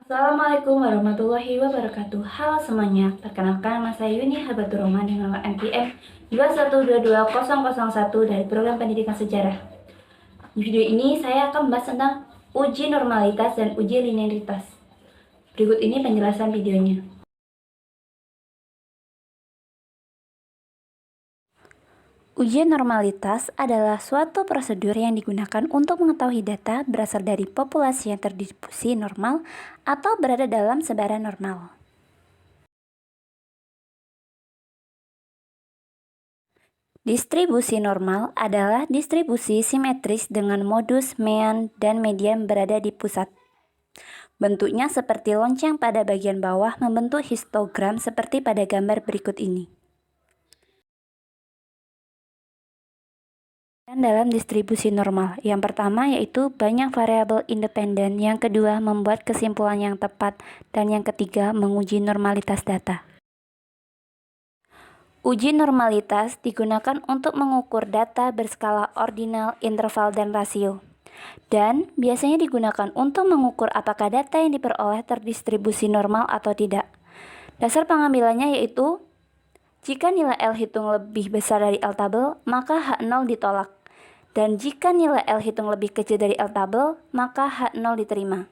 Assalamualaikum warahmatullahi wabarakatuh. Halo semuanya, perkenalkan nama saya Yuni Habatur Rahman dengan nomor NPM 2122001 dari Program Pendidikan Sejarah. Di video ini saya akan membahas tentang uji normalitas dan uji linearitas. Berikut ini penjelasan videonya. Ujian normalitas adalah suatu prosedur yang digunakan untuk mengetahui data berasal dari populasi yang terdistribusi normal atau berada dalam sebaran normal. Distribusi normal adalah distribusi simetris dengan modus mean dan median berada di pusat. Bentuknya seperti lonceng pada bagian bawah membentuk histogram seperti pada gambar berikut ini. Dan dalam distribusi normal, yang pertama yaitu banyak variabel independen, yang kedua membuat kesimpulan yang tepat, dan yang ketiga menguji normalitas data. Uji normalitas digunakan untuk mengukur data berskala ordinal, interval, dan rasio. Dan biasanya digunakan untuk mengukur apakah data yang diperoleh terdistribusi normal atau tidak. Dasar pengambilannya yaitu, jika nilai L hitung lebih besar dari L tabel, maka H0 ditolak. Dan jika nilai L hitung lebih kecil dari L tabel, maka H0 diterima.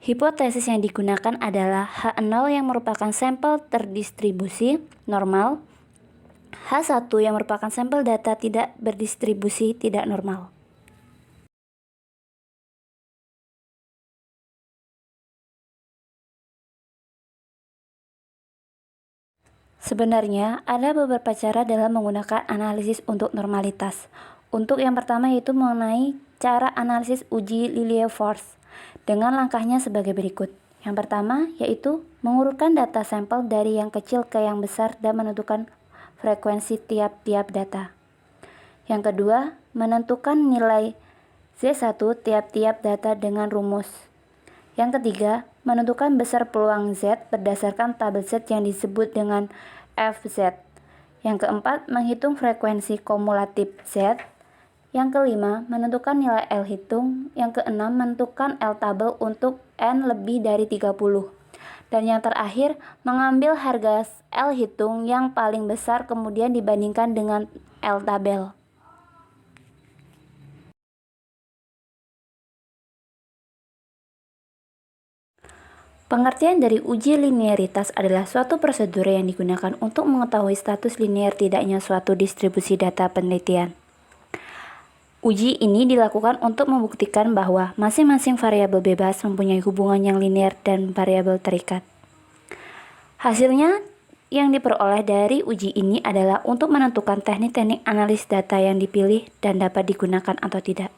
Hipotesis yang digunakan adalah H0 yang merupakan sampel terdistribusi normal, H1 yang merupakan sampel data tidak berdistribusi tidak normal. Sebenarnya, ada beberapa cara dalam menggunakan analisis untuk normalitas. Untuk yang pertama yaitu mengenai cara analisis uji Lilliefors dengan langkahnya sebagai berikut. Yang pertama yaitu mengurutkan data sampel dari yang kecil ke yang besar dan menentukan frekuensi tiap-tiap data. Yang kedua, menentukan nilai Z1 tiap-tiap data dengan rumus. Yang ketiga, menentukan besar peluang Z berdasarkan tabel Z yang disebut dengan FZ. Yang keempat, menghitung frekuensi kumulatif Z. Yang kelima, menentukan nilai L hitung. Yang keenam, menentukan L tabel untuk N lebih dari 30. Dan yang terakhir, mengambil harga L hitung yang paling besar kemudian dibandingkan dengan L tabel. Pengertian dari uji linearitas adalah suatu prosedur yang digunakan untuk mengetahui status linear tidaknya suatu distribusi data penelitian. Uji ini dilakukan untuk membuktikan bahwa masing-masing variabel bebas mempunyai hubungan yang linear dan variabel terikat. Hasilnya yang diperoleh dari uji ini adalah untuk menentukan teknik-teknik analis data yang dipilih dan dapat digunakan atau tidak.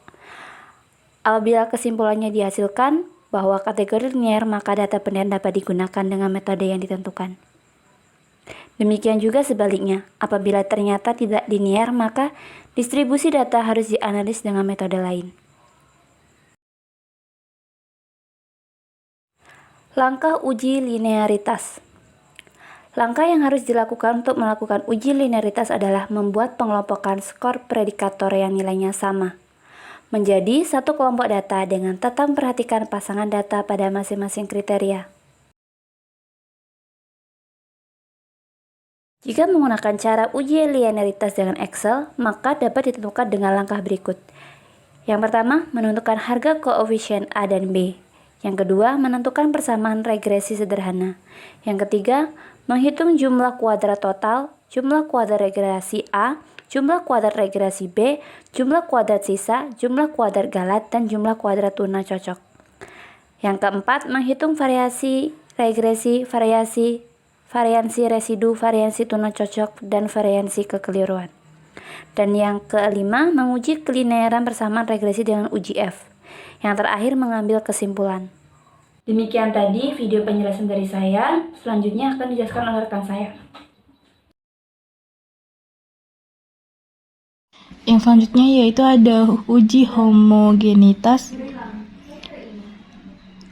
Apabila kesimpulannya dihasilkan bahwa kategori linear, maka data penelitian dapat digunakan dengan metode yang ditentukan. Demikian juga sebaliknya, apabila ternyata tidak linear, maka distribusi data harus dianalisis dengan metode lain. Langkah uji linearitas. Langkah yang harus dilakukan untuk melakukan uji linearitas adalah membuat pengelompokan skor predikator yang nilainya sama menjadi satu kelompok data dengan tetap memperhatikan pasangan data pada masing-masing kriteria. Jika menggunakan cara uji linearitas dengan Excel, maka dapat ditentukan dengan langkah berikut. Yang pertama, menentukan harga koefisien A dan B. Yang kedua, menentukan persamaan regresi sederhana. Yang ketiga, menghitung jumlah kuadrat total, jumlah kuadrat regresi A, jumlah kuadrat regresi B, jumlah kuadrat sisa, jumlah kuadrat galat, dan jumlah kuadrat tuna cocok. Yang keempat, menghitung variasi regresi, variansi residu, variansi tuna cocok, dan variansi kekeliruan. Dan yang kelima, menguji kelinearan persamaan regresi dengan uji F. Yang terakhir, mengambil kesimpulan. Demikian tadi video penjelasan dari saya. Selanjutnya akan dijelaskan oleh rekan saya. Yang selanjutnya yaitu ada uji homogenitas.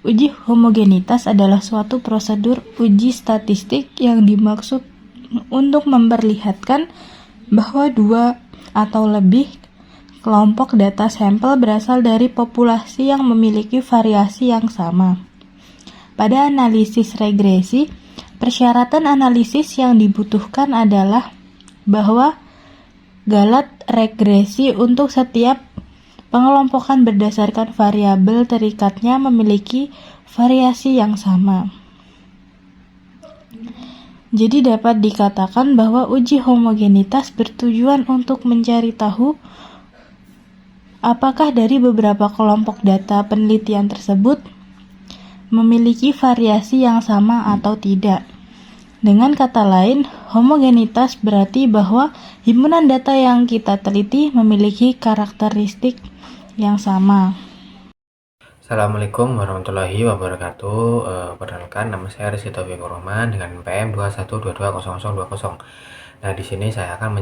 Uji homogenitas adalah suatu prosedur uji statistik yang dimaksud untuk memperlihatkan bahwa dua atau lebih kelompok data sampel berasal dari populasi yang memiliki variasi yang sama. Pada analisis regresi, persyaratan analisis yang dibutuhkan adalah bahwa galat regresi untuk setiap pengelompokan berdasarkan variabel terikatnya memiliki variasi yang sama. Jadi dapat dikatakan bahwa uji homogenitas bertujuan untuk mencari tahu apakah dari beberapa kelompok data penelitian tersebut memiliki variasi yang sama atau tidak. Dengan kata lain, homogenitas berarti bahwa himpunan data yang kita teliti memiliki karakteristik yang sama. Assalamualaikum warahmatullahi wabarakatuh. Perkenalkan, nama saya Rizky Taufikur Rahman dengan PM 21220020. Nah, di sini saya akan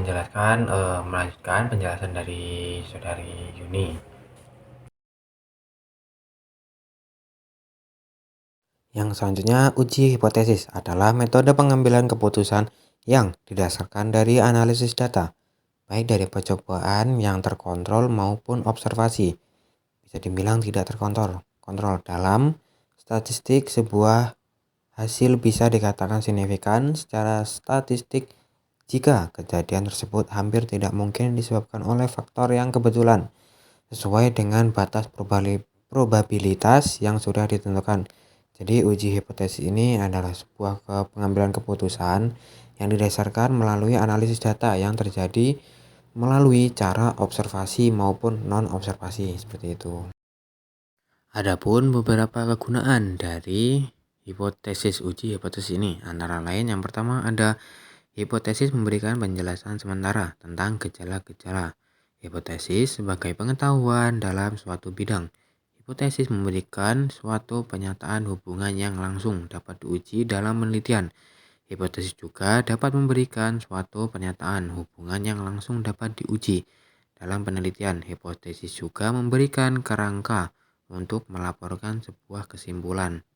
melanjutkan penjelasan dari Saudari Yuni. Yang selanjutnya, uji hipotesis adalah metode pengambilan keputusan yang didasarkan dari analisis data, baik dari percobaan yang terkontrol maupun observasi. Bisa dibilang tidak terkontrol. Dalam statistik, sebuah hasil bisa dikatakan signifikan secara statistik jika kejadian tersebut hampir tidak mungkin disebabkan oleh faktor yang kebetulan sesuai dengan batas probabilitas yang sudah ditentukan. Jadi uji hipotesis ini adalah sebuah pengambilan keputusan yang didasarkan melalui analisis data yang terjadi melalui cara observasi maupun non-observasi, seperti itu. Adapun beberapa kegunaan dari uji hipotesis ini, antara lain yang pertama ada hipotesis memberikan penjelasan sementara tentang gejala-gejala. Hipotesis sebagai pengetahuan dalam suatu bidang. Hipotesis memberikan suatu pernyataan hubungan yang langsung dapat diuji dalam penelitian. Hipotesis juga dapat memberikan suatu pernyataan hubungan yang langsung dapat diuji dalam penelitian. Hipotesis juga memberikan kerangka untuk melaporkan sebuah kesimpulan.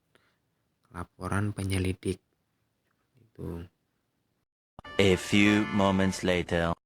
Laporan penyelidik. Itu. A few moments later.